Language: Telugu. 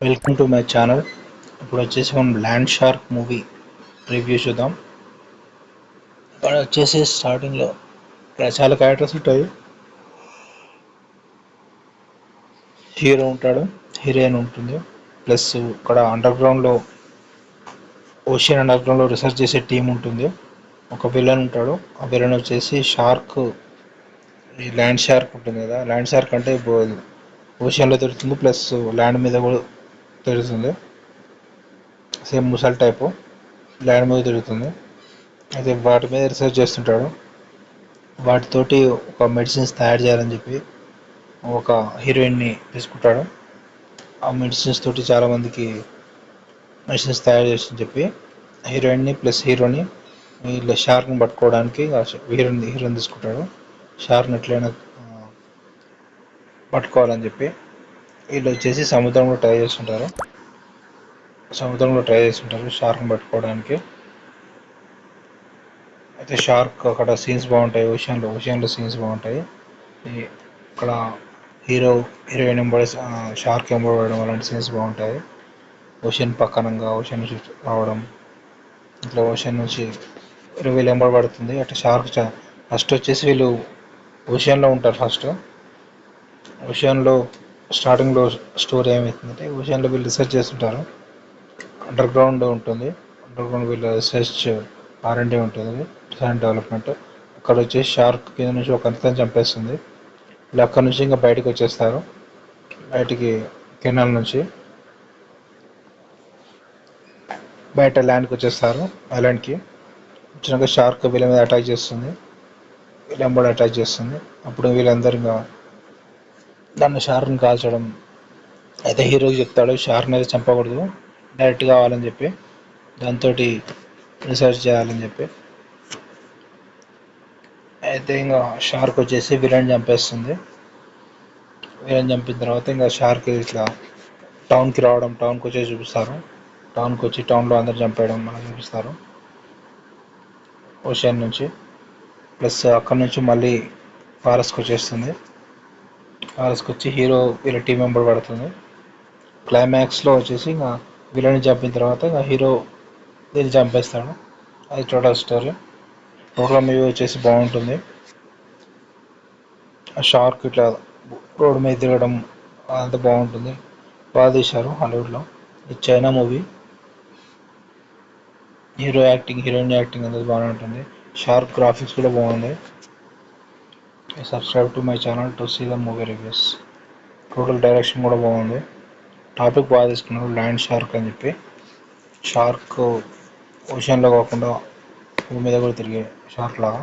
Welcome to my channel. ఇప్పుడు వచ్చేసి మనం ల్యాండ్ షార్క్ మూవీ రివ్యూ చూద్దాం. ఇక్కడ వచ్చేసి స్టార్టింగ్లో ఇక్కడ చాలా క్యారెక్టర్స్ ఉంటాయి. హీరో ఉంటాడు, హీరోయిన్ ఉంటుంది, ప్లస్ ఇక్కడ ఓషన్ అండర్ గ్రౌండ్లో రీసెర్చ్ చేసే టీం ఉంటుంది. ఒక విలన్ ఉంటాడు, ఆ విలన్ వచ్చేసి షార్క్. ఈ ల్యాండ్ షార్క్ ఉంటుంది కదా, ల్యాండ్ షార్క్ అంటే ఓషన్లో తిరుగుతుంది, ప్లస్ ల్యాండ్ మీద కూడా తిరుగుతుంది. సేమ్ ముసల్ టైపు ల్యాండ్ మీద తిరుగుతుంది. అయితే వాటి మీద రీసెర్చ్ చేస్తుంటాడు. వాటితోటి ఒక మెడిసిన్స్ తయారు చేయాలని చెప్పి ఒక హీరోయిన్ని తీసుకుంటాడు. ఆ మెడిసిన్స్ తోటి చాలామందికి మెడిసిన్స్ తయారు చేసి చెప్పి హీరోయిన్ని ప్లస్ హీరోని వీళ్ళ షార్క్ని పట్టుకోవడానికి హీరోని తీసుకుంటాడు. షార్క్ని ఎట్లయినా పట్టుకోవాలని చెప్పి వీళ్ళు వచ్చేసి సముద్రంలో ట్రై చేస్తుంటారు షార్క్ని పట్టుకోవడానికి. అయితే షార్క్ అక్కడ సీన్స్ బాగుంటాయి, ఓషన్లో సీన్స్ బాగుంటాయి. ఇక్కడ హీరోయిన్ ఎంబడి షార్క్ ఎంబడడం అలాంటి సీన్స్ బాగుంటాయి. ఓషన్ పక్కనంగా ఓషన్ నుంచి రావడం, ఇట్లా ఓషన్ నుంచి వీళ్ళు ఎంబడబడుతుంది. అట్లా షార్క్ ఫస్ట్ వచ్చేసి వీళ్ళు ఓషన్లో ఉంటారు. ఓషన్లో స్టార్టింగ్లో స్టోరీ ఏమవుతుందంటే, ఓషన్లో వీళ్ళు రీసెర్చ్ చేస్తుంటారు. అండర్ గ్రౌండ్ ఉంటుంది, అండర్ గ్రౌండ్ వీళ్ళ రీసెర్చ్ R&D ఉంటుంది, రీసెర్చ్ డెవలప్మెంట్. అక్కడ వచ్చేసి షార్క్ కింద నుంచి ఒక అంతని చంపేస్తుంది. వీళ్ళు అక్కడ నుంచి ఇంకా బయటకు వచ్చేస్తారు, బయటికి కెనాల్ నుంచి బయట ల్యాండ్కి వచ్చేస్తారు. ఐలాండ్కి వచ్చినాక షార్క్ వీళ్ళ మీద అటాక్ చేస్తుంది, వీళ్ళెంబడి అటాక్ చేస్తుంది. అప్పుడు వీళ్ళందరూ ఇంకా దాన్ని షార్క్ని కాల్చడం. అయితే హీరోకి చెప్తాడు షార్క్ని అయితే చంపకూడదు, డైరెక్ట్ కావాలని చెప్పి, దాంతో రీసెర్చ్ చేయాలని చెప్పి. అయితే ఇంకా షార్క్ వచ్చేసి విలన్ చంపేస్తుంది. విలన్ చంపిన తర్వాత ఇంకా షార్క్ ఇట్లా టౌన్కి రావడం, టౌన్కి వచ్చేసి చూపిస్తారు. టౌన్కి వచ్చి టౌన్లో అందరు చంపేయడం మనం చూపిస్తారు ఓషన్ నుంచి. ప్లస్ అక్కడ నుంచి మళ్ళీ ఫారెస్ట్కి వచ్చేస్తుంది. ఫారెస్ట్కి వచ్చి హీరో వీళ్ళ టీం మెంబర్ పడుతుంది. క్లైమాక్స్లో వచ్చేసి ఇంకా విలన్ చంపిన తర్వాత ఇంకా హీరో దీన్ని చంపేస్తాడు. అది టోటల్ స్టోరీ. టోటల్ మూవీ వచ్చేసి బాగుంటుంది. ఆ షార్క్ ఇట్లా రోడ్ మీద తిరగడం అదంతా బాగుంటుంది, బాగా తీశారు హాలీవుడ్లో. ఇది చైనా మూవీ. హీరోయిన్ యాక్టింగ్ అనేది బాగానే ఉంటుంది. షార్క్ గ్రాఫిక్స్ కూడా బాగుంది. Subscribe to my channel to see the movie reviews. Total direction కూడా బాగుంది. టాపిక్ బాగా తీసుకున్నారు, ల్యాండ్ షార్క్ అని చెప్పి. షార్క్ ఓషన్లో కాకుండా భూమి మీద కూడా తిరిగే షార్క్ లాగా